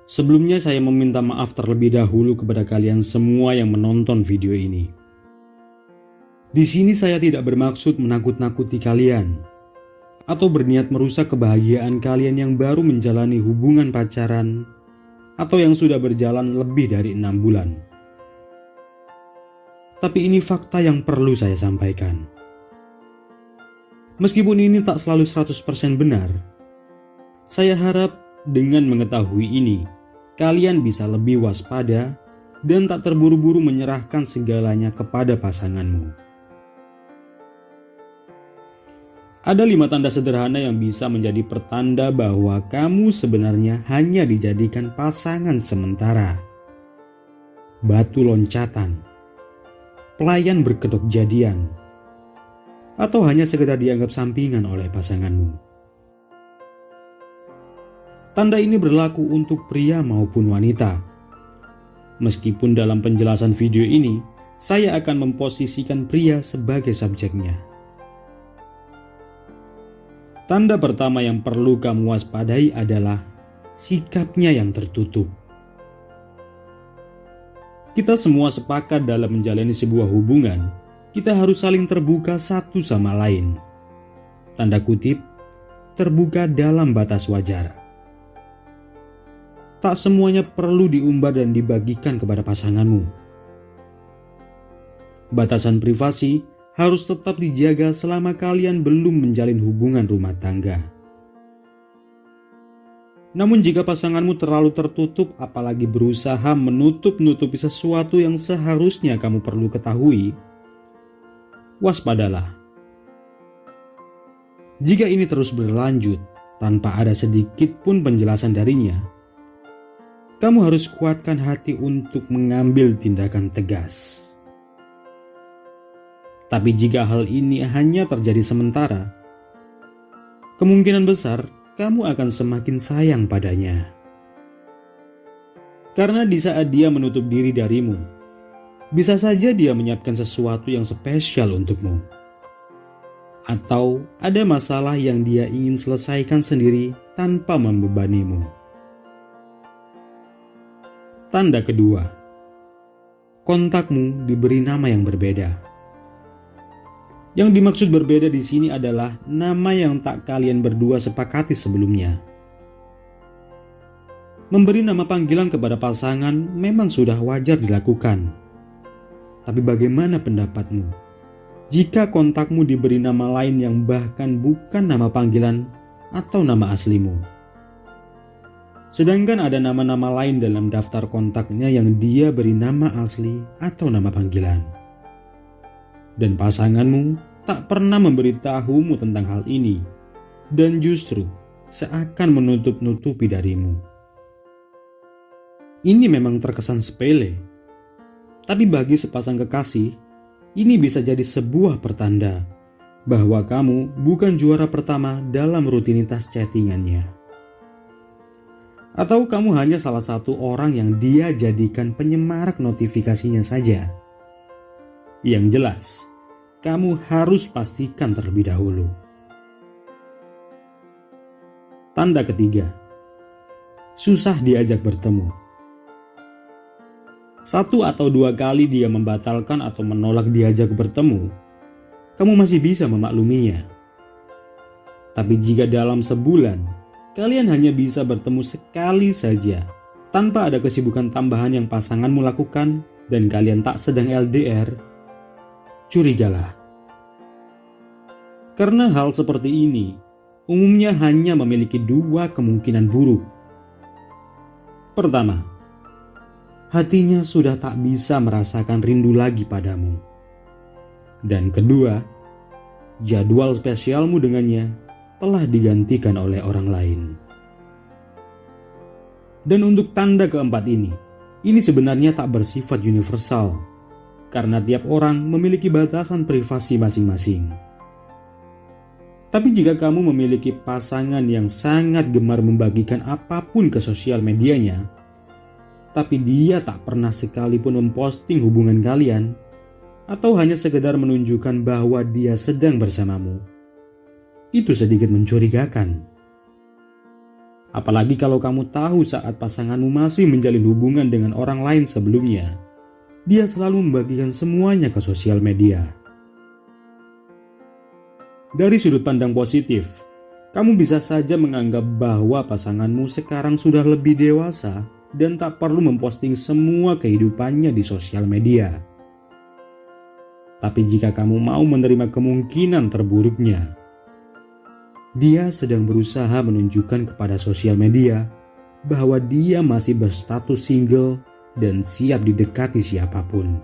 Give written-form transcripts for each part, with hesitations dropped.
Sebelumnya saya meminta maaf terlebih dahulu kepada kalian semua yang menonton video ini. Di sini saya tidak bermaksud menakut-nakuti kalian atau berniat merusak kebahagiaan kalian yang baru menjalani hubungan pacaran atau yang sudah berjalan lebih dari 6 bulan. Tapi ini fakta yang perlu saya sampaikan. Meskipun ini tak selalu 100% benar, saya harap dengan mengetahui ini, kalian bisa lebih waspada dan tak terburu-buru menyerahkan segalanya kepada pasanganmu. Ada 5 tanda sederhana yang bisa menjadi pertanda bahwa kamu sebenarnya hanya dijadikan pasangan sementara. Batu loncatan, pelayan berkedok jadian, atau hanya sekedar dianggap sampingan oleh pasanganmu. Tanda ini berlaku untuk pria maupun wanita. Meskipun dalam penjelasan video ini, saya akan memposisikan pria sebagai subjeknya. Tanda pertama yang perlu kamu waspadai adalah sikapnya yang tertutup. Kita semua sepakat dalam menjalani sebuah hubungan, kita harus saling terbuka satu sama lain. Tanda kutip, terbuka dalam batas wajar. Tak semuanya perlu diumbar dan dibagikan kepada pasanganmu. Batasan privasi harus tetap dijaga selama kalian belum menjalin hubungan rumah tangga. Namun jika pasanganmu terlalu tertutup apalagi berusaha menutup-nutupi sesuatu yang seharusnya kamu perlu ketahui, waspadalah. Jika ini terus berlanjut tanpa ada sedikit pun penjelasan darinya, kamu harus kuatkan hati untuk mengambil tindakan tegas. Tapi jika hal ini hanya terjadi sementara, kemungkinan besar kamu akan semakin sayang padanya. Karena di saat dia menutup diri darimu, bisa saja dia menyiapkan sesuatu yang spesial untukmu. Atau ada masalah yang dia ingin selesaikan sendiri tanpa membebanimu. Tanda kedua, kontakmu diberi nama yang berbeda. Yang dimaksud berbeda di sini adalah nama yang tak kalian berdua sepakati sebelumnya. Memberi nama panggilan kepada pasangan memang sudah wajar dilakukan. Tapi bagaimana pendapatmu jika kontakmu diberi nama lain yang bahkan bukan nama panggilan atau nama aslimu? Sedangkan ada nama-nama lain dalam daftar kontaknya yang dia beri nama asli atau nama panggilan. Dan pasanganmu tak pernah memberitahumu tentang hal ini dan justru seakan menutup-nutupi darimu. Ini memang terkesan sepele, tapi bagi sepasang kekasih, ini bisa jadi sebuah pertanda bahwa kamu bukan juara pertama dalam rutinitas chattingannya. Atau kamu hanya salah satu orang yang dia jadikan penyemarak notifikasinya saja. Yang jelas, kamu harus pastikan terlebih dahulu. Tanda ketiga, susah diajak bertemu. 1 atau 2 kali dia membatalkan atau menolak diajak bertemu, kamu masih bisa memakluminya. Tapi jika dalam sebulan, kalian hanya bisa bertemu sekali saja tanpa ada kesibukan tambahan yang pasanganmu lakukan dan kalian tak sedang LDR, curigalah. Karena hal seperti ini umumnya hanya memiliki 2 kemungkinan buruk. Pertama, hatinya sudah tak bisa merasakan rindu lagi padamu. Dan kedua, jadwal spesialmu dengannya telah digantikan oleh orang lain. Dan untuk tanda keempat ini sebenarnya tak bersifat universal, karena tiap orang memiliki batasan privasi masing-masing. Tapi jika kamu memiliki pasangan yang sangat gemar membagikan apapun ke sosial medianya, tapi dia tak pernah sekalipun memposting hubungan kalian, atau hanya sekedar menunjukkan bahwa dia sedang bersamamu, itu sedikit mencurigakan. Apalagi kalau kamu tahu saat pasanganmu masih menjalin hubungan dengan orang lain sebelumnya, dia selalu membagikan semuanya ke sosial media. Dari sudut pandang positif, kamu bisa saja menganggap bahwa pasanganmu sekarang sudah lebih dewasa dan tak perlu memposting semua kehidupannya di sosial media. Tapi jika kamu mau menerima kemungkinan terburuknya, dia sedang berusaha menunjukkan kepada sosial media bahwa dia masih berstatus single dan siap didekati siapapun.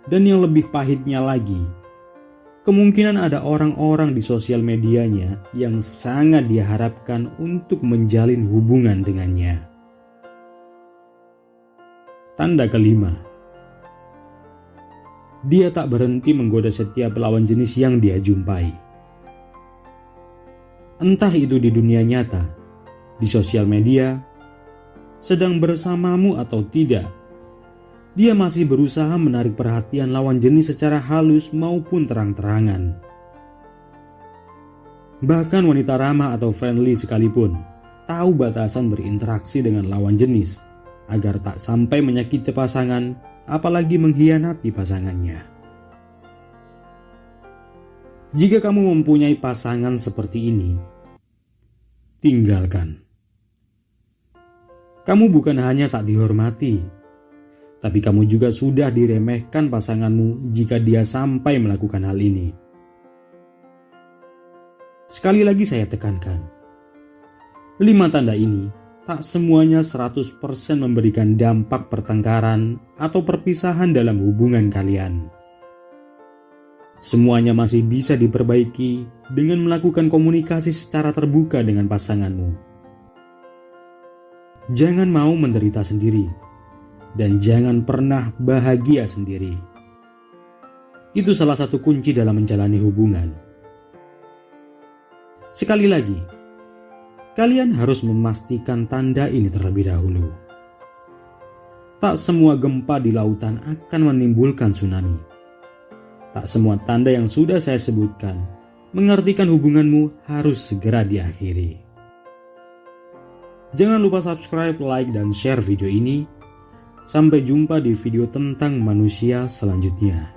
Dan yang lebih pahitnya lagi, kemungkinan ada orang-orang di sosial medianya yang sangat diharapkan untuk menjalin hubungan dengannya. Tanda kelima, dia tak berhenti menggoda setiap lawan jenis yang dia jumpai. Entah itu di dunia nyata, di sosial media, sedang bersamamu atau tidak, dia masih berusaha menarik perhatian lawan jenis secara halus maupun terang-terangan. Bahkan wanita ramah atau friendly sekalipun tahu batasan berinteraksi dengan lawan jenis agar tak sampai menyakiti pasangan, apalagi mengkhianati pasangannya. Jika kamu mempunyai pasangan seperti ini, tinggalkan. Kamu bukan hanya tak dihormati, tapi kamu juga sudah diremehkan pasanganmu jika dia sampai melakukan hal ini. Sekali lagi saya tekankan, 5 tanda ini tak semuanya 100% memberikan dampak pertengkaran atau perpisahan dalam hubungan kalian. Semuanya masih bisa diperbaiki dengan melakukan komunikasi secara terbuka dengan pasanganmu. Jangan mau menderita sendiri, dan jangan pernah bahagia sendiri. Itu salah satu kunci dalam menjalani hubungan. Sekali lagi, kalian harus memastikan tanda ini terlebih dahulu. Tak semua gempa di lautan akan menimbulkan tsunami. Tak semua tanda yang sudah saya sebutkan mengartikan hubunganmu harus segera diakhiri. Jangan lupa subscribe, like, dan share video ini. Sampai jumpa di video tentang manusia selanjutnya.